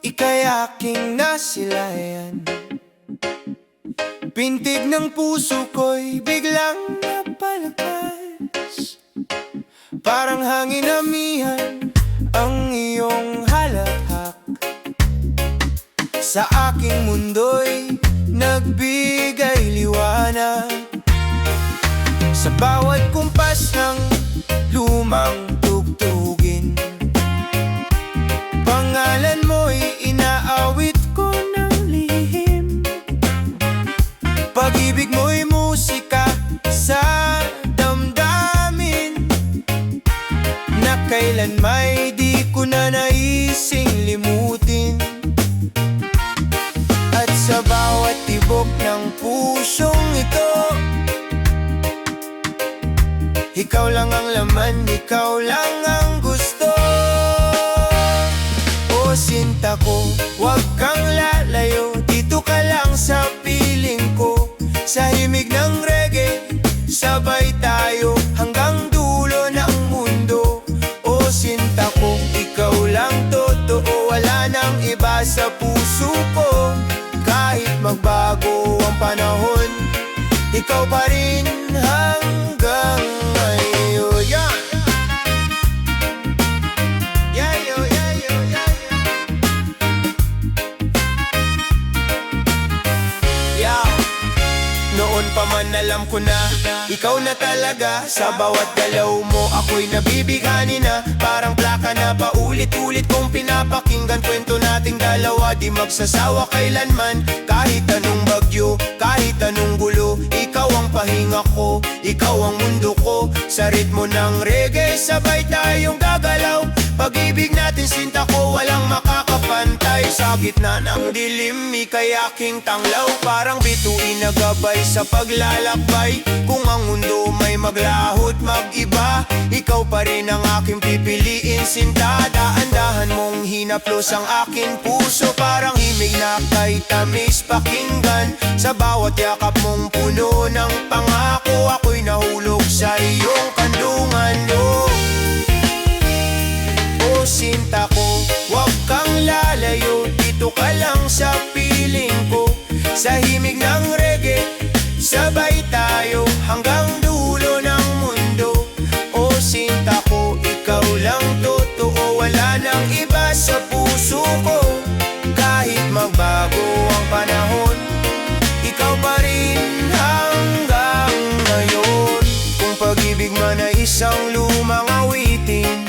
ika'y aking nasilayan. Pintig ng puso ko'y biglang napalakas, parang hangin amihan ang iyong halakhak. Sa aking mundo'y nagbigay liwanag, sa bawat kumpas ng lumang tugtugin. Pangalan mo'y inaawit ko ng lihim, pag-ibig mo'y musika sa damdamin, na kailan may di ko na naising limutin. At sa bawat tibok ng pusong ito, ikaw lang ang laman, ikaw lang ang gusto. O sinta ko, huwag kang lalayo, dito ka lang sa piling ko. Sa himig ng reggae, sabay tayo hanggang dulo ng mundo. O sinta ko, ikaw lang totoo, wala nang iba sa puso ko. Kahit magbago ang panahon, ikaw pa rin hanggang ngayon. Yeah. Yeah, yo, yeah, yo, yeah, yeah. Yeah. Noon pa man alam ko na ikaw na talaga. Sa bawat galaw mo ako'y nabibighani na, parang plaka na paulit-ulit kong pinapakinggan. Kwento nating dalawa, di magsasawa kailanman. Kahit anong bagyo, kahit anong gulo, ikaw ang pahinga ko, ikaw ang mundo ko. Sa ritmo ng reggae, sabay tayong gagalaw. Pag-ibig natin sinta ko, walang makakapantay. Sa gitna ng dilim, ika'y aking tanglaw, parang bituin na gabay sa paglalakbay. Kung ang mundo may maglaho't mag-iba, ikaw pa rin ang aking pipiliin sinta. Daan-dahan mong hinaplos ang aking puso, parang himig na kay tamis pakinggan. Sa bawat yakap mong puno ng pangako, ako'y nahulog sa iyong kandungan. O sinta ko, huwag kang lalayo, dito ka lang sa piling ko. Sa himig ng reggae, sabay tayo hanggang dulo ng mundo. O sinta ko, ikaw lang totoo, wala nang iba sa puso ko. Kahit magbago ang panahon, ikaw pa rin hanggang ngayon. Kung pag-ibig man ay isang lumang awitin,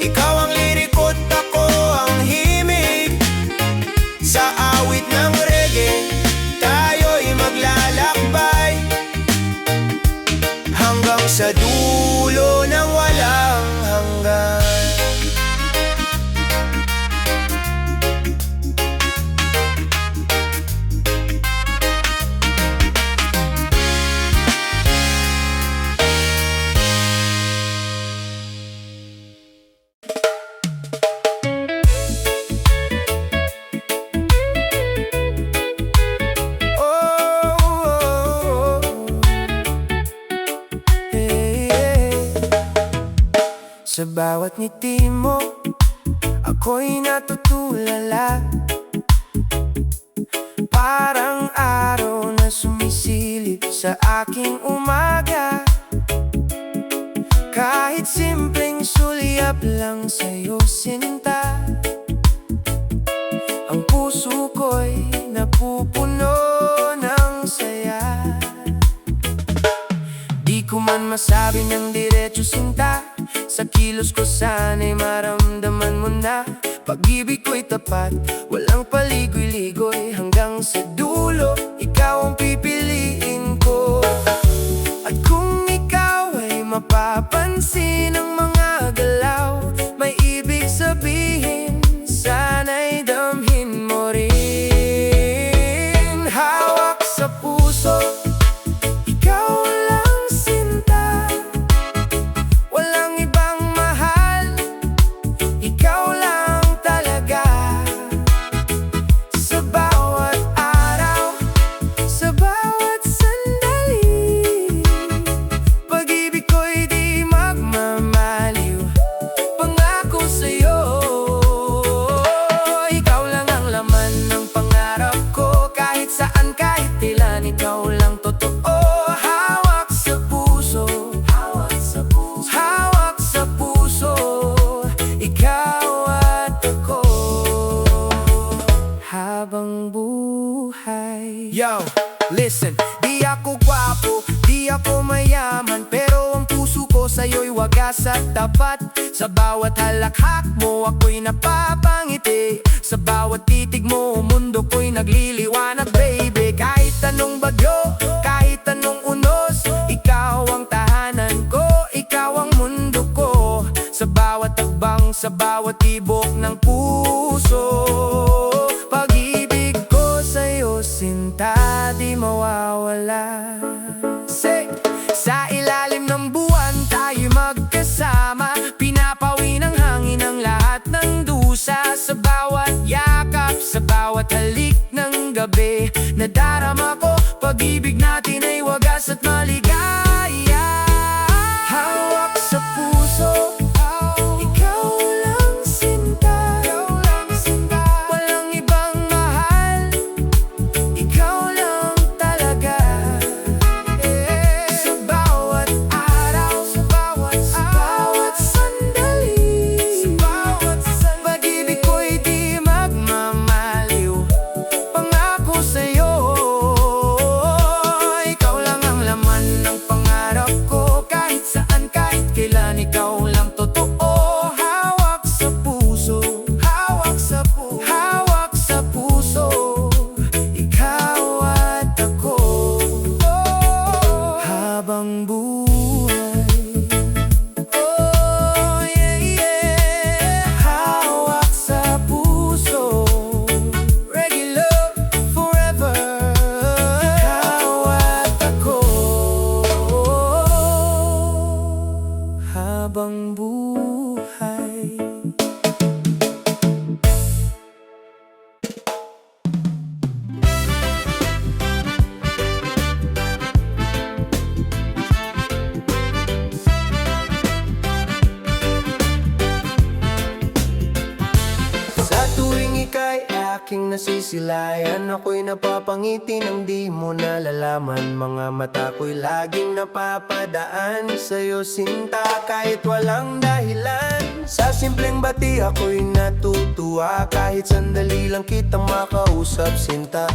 ikaw ang lirikot, ako ang himig. Sa awit ng reggae, tayo'y maglalakbay hanggang sa dulo ng walang hanggan. Sa bawat ngiti mo, ako'y natutulala, parang araw na sumisilip sa aking umaga. Kahit simpleng sulyap lang sa'yo sinta, ang puso ko'y napupuno ng saya. Di ko man masabi ng diretso sinta, sa kilos ko sana'y maramdaman mo na. Pag-ibig ko'y tapat, walang paligoy-ligoy, hanggang sa dulo, ikaw ang pipiliin ko. At kung ikaw ay mapapansin ng mga galaw, may ibig sabihin, sana'y damhin mo rin. Hawak sa puso, ikaw lang sinta, walang ibang mahal, ikaw lang talaga. Sa bawat araw, sa bawat sandali, pag-ibig ko'y di magmamaliw, pangako sa'yo. Listen, di ako gwapo, di ako mayaman, pero ang puso ko sa'yo'y wagas at tapat. Sa bawat halakhak mo ako'y napapangiti, sa bawat titig mo mundo ko'y nagliliwanag, baby. Kahit anong bagyo, kahit anong unos, ikaw ang tahanan ko, ikaw ang mundo ko. Sa bawat tagbang, sa bawat tibok ng puso, pag-ibig ko sa'yo, sinta, di mawawala. Say, sa ilalim ng buwan tayo magkasama, pinapawi ng hangin ang lahat ng dusa. Sa bawat yakap, sa bawat halik ng gabi, nadarama ko, pag-ibig natin ay wagas at maligaya. Hawak sa puso, ikaw lang sinta, walang ibang mahal, ikaw lang talaga. Sa bawat araw, sa bawat sandali, pag-ibig ko'y di magmamaliw. Pangako sa'yo, ikaw lang ang laman ng pangarap ko. Kahit saan, kahit kailan, ikaw lang totoo. Hawak sa puso, hawak sa puso, ikaw at ako, habang buhay. Oh, yeah, yeah. Hawak sa puso, regular, forever, ikaw at ako, habang buhay. Sa tuwing ika'y aking nasisilayan, ako'y napapangiti nang di mo nalalaman. Mga mata ko'y laging napapadaan sa'yo, sinta, kahit walang dahilan. Sa simpleng bati ako'y natutuwa, kahit sandali lang kita makausap, sinta.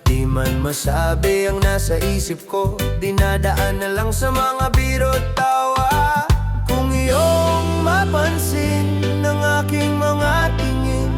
Di man masabi ang nasa isip ko, dinadaan na lang sa mga biro't tawa. Kung iyong mapansin ng aking mga tingin,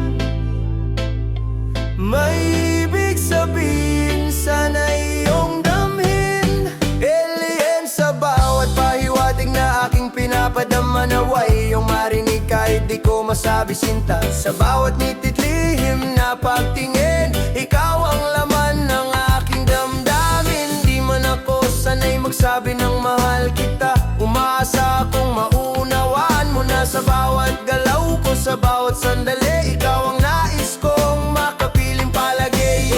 may ibig sabihin, sana iyong damhin. Alien, sa bawat pahiwatig na aking pinapadama, naway iyong marinig kahit di ko masabi, sinta. Sa bawat nitid lihim na pagtingin, ikaw ang laman ng aking damdamin. Di man ako sanay magsabi ng mahal kita, umaasa akong maunawaan mo na. Sa bawat galaw ko, sa bawat sandali, ikaw ang nais kong makapiling palagi.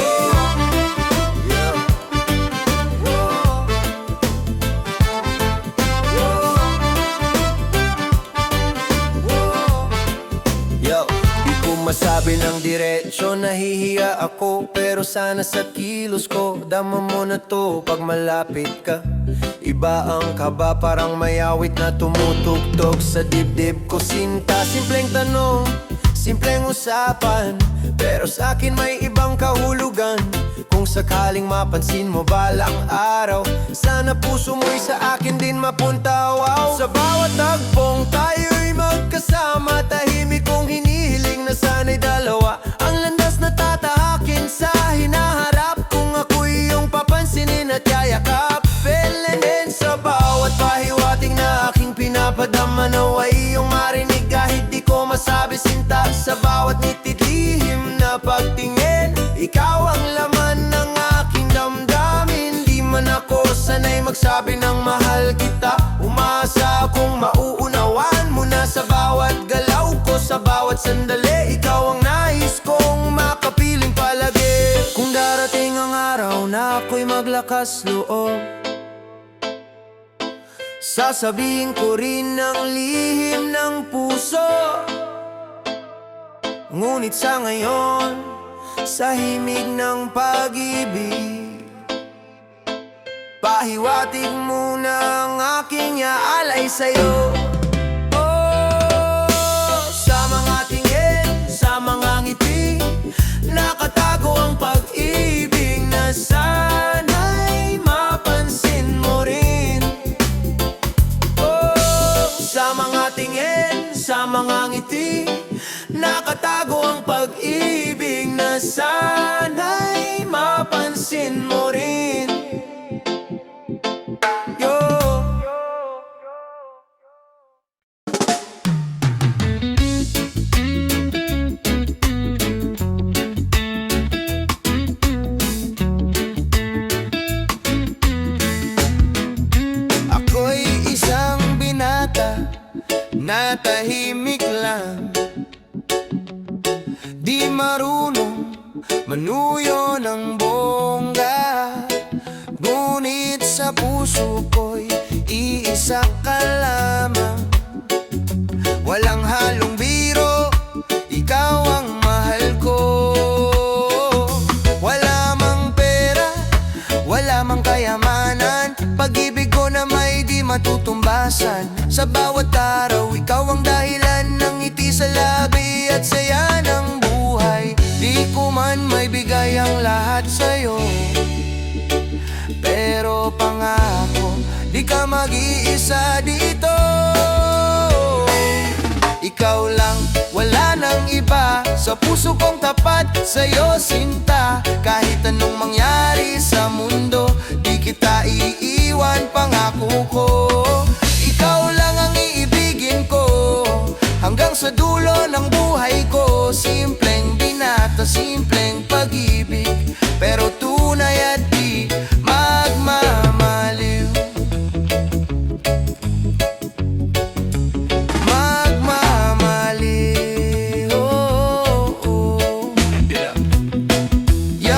Yo, di ko masabi ng diretsyo, nahihiya ako, pero sana sa kilos ko, dama mo na to pag malapit ka. Iba ang kaba, parang mayawit na tumutugtog sa dibdib ko, sinta. Simpleng tanong, simpleng usapan, pero sa akin may ibang kahulugan. Kung sakaling mapansin mo balang araw, sana puso mo'y sa akin din mapunta, wow. Sa bawat tagpong tayo'y magkasama, tahimik kong hinihiling na sana'y dalawa. Ang landas na tatahakin sa hinaharap, kung ako'y iyong papansinin at yayakap. Pelenen, sa bawat pahiwatig na aking pinapadama, naway iyong marinig kahit di ko masabi, sinta. Sa bawat nitid lihim na pagtingin, ikaw ang laman ng aking damdamin. Di man ako sanay magsabi ng mahal kita, umaasa akong mauunawaan mo na. Sa bawat galaw ko, sa bawat sandali, ikaw ang nais kong makapiling palagi. Kung darating ang araw na ako'y maglakas loob, sasabihin ko rin ang lihim ng puso. Ngunit sa ngayon, sa himig ng pag-ibig, pahiwatig muna ang aking iaalay sa'yo. Oh, sa mga tingin, sa mga ngiti, nakatago ang pag-ibig na sana'y papansin mo rin. Yo. Ako'y isang binata na tahimik lang, di marunong manuyo ng bongga. Ngunit sa puso ko'y iisa ka lamang, walang halong biro, ikaw ang mahal ko. Wala mang pera, wala mang kayamanan, pag-ibig ko na may di matutumbasan. Sa bawat araw, ikaw ang dahilan ng ngiti sa labi at saya ng buhay. Di ko man may bigay ang lahat sa'yo, pero pangako, di ka mag-iisa dito. Ikaw lang, wala nang iba, sa puso kong tapat sa'yo sinta. Kahit anong mangyari sa mundo, di kita iiwan, pangako ko. Ikaw lang ang iibigin ko, hanggang sa dulo ng buhay ko. Simpleng binata, simpleng pag-ibig, pero tunay at di magmamaliw. Magmamaliw, oh, oh. Yo,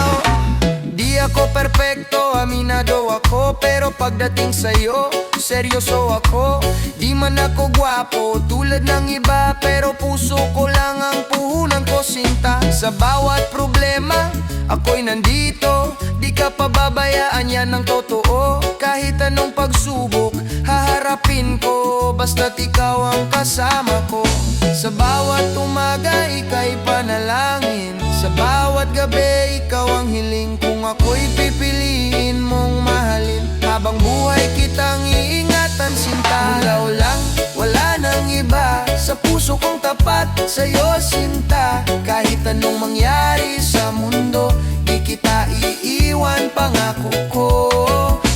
di ako perfecto, aminado ako, pero pagdating sa'yo, seryoso ako. Di man ako gwapo tulad ng iba, pero puso ko lang ang puhunan ko, sinta. Sa bawat problema, ako'y nandito, di ka pababayaan, yan ang totoo. Kahit anong pagsubok, haharapin ko, basta't ikaw ang kasama ko. Sa bawat umaga, ika'y panalangin, sa bawat gabi, ikaw ang hiling. Kung ako'y pipiliin mong mahalin, habang buhay kitang iingatan, sinta. Ikaw lang, wala nang iba, sa puso kong tapat sa'yo sinta. Kahit anong mangyari sa mundo, di kita iiwan, pangako ko.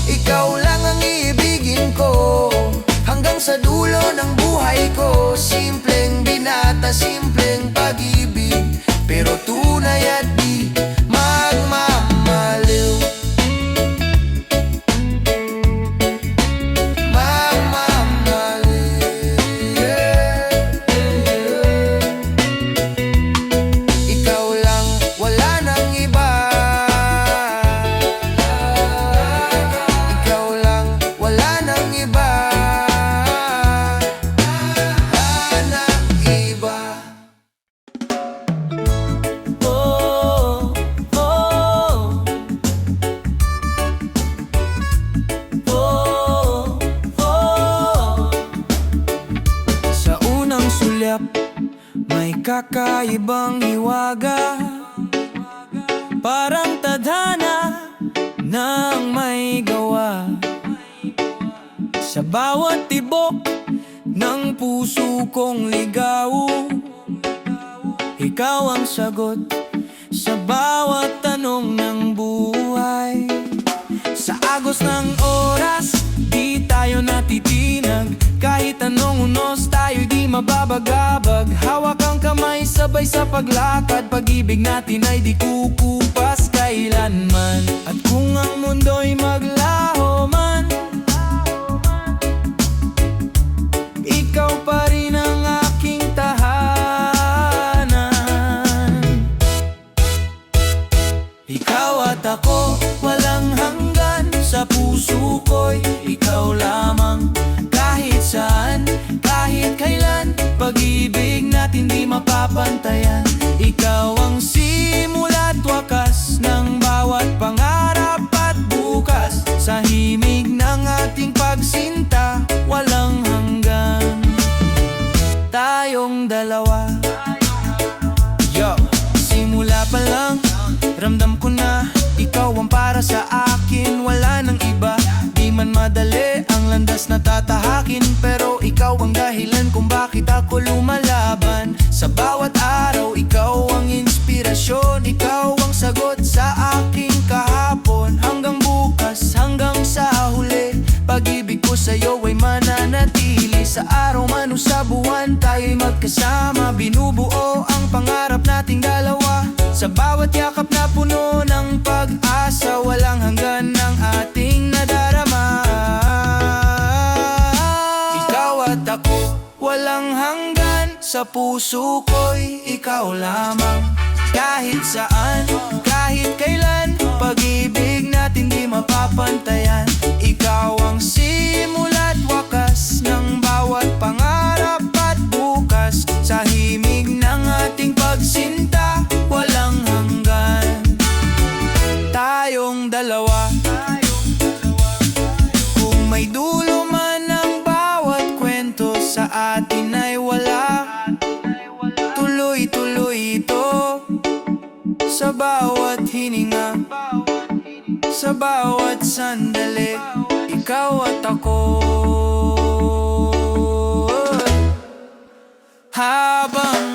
Ikaw lang ang iibigin ko, hanggang sa dulo ng buhay ko. Simpleng binata, simpleng pag-ibig, pero tunay at di magmamaliw. May kakaibang hiwaga, parang tadhana ng may gawa. Sa bawat tibok ng puso kong ligaw, ikaw ang sagot sa bawat tanong ng buhay. Sa agos ng oras, di tayo natitinag, kahit anong unos tayo di mababagabag. Hawak ang kamay sabay sa paglakad, pag-ibig natin ay di kukupas kailanman. At kung ang mundo'y maglaho man, ikaw pa rin ang aking tahanan. Ikaw at ako, walang hanggan, sa puso ko'y ikaw lamang. Kahit saan, kahit kailan, pag-ibig natin di mapapantayan. Ikaw ang simula't wakas ng bawat pangarap at bukas. Sa himig ng ating pagsinta, walang hanggan. Tayong dalawa, yo, simula pa lang, ramdam ko na ikaw ang para sa akin, wala nang iba. Di man madali ang landas na tatahakin, pero ikaw ang dahilan kung bakit ako lumalaban. Sa bawat araw, ikaw ang inspirasyon, ikaw ang sagot sa aking kahapon. buwan tayo'y magkasama, binubuo ang pangarap nating dalawa. Sa bawat yakap na puno ng pag-asa, walang hanggan ng ating nadarama. Ikaw at ako, walang hanggan, sa puso ko'y ikaw lamang. Kahit saan, kahit kailan, pag-ibig natin di mapapantayan. Ikaw ang simula't wakas ng bawat pangarap at bukas. Sa himig ng ating pagsinta, walang hanggan. Tayong dalawa, kung may dulo man ang bawat kwento, sa atin ay wala. Tuloy-tuloy ito, sa bawat hininga, sa bawat sandali, ikaw at ako. Habang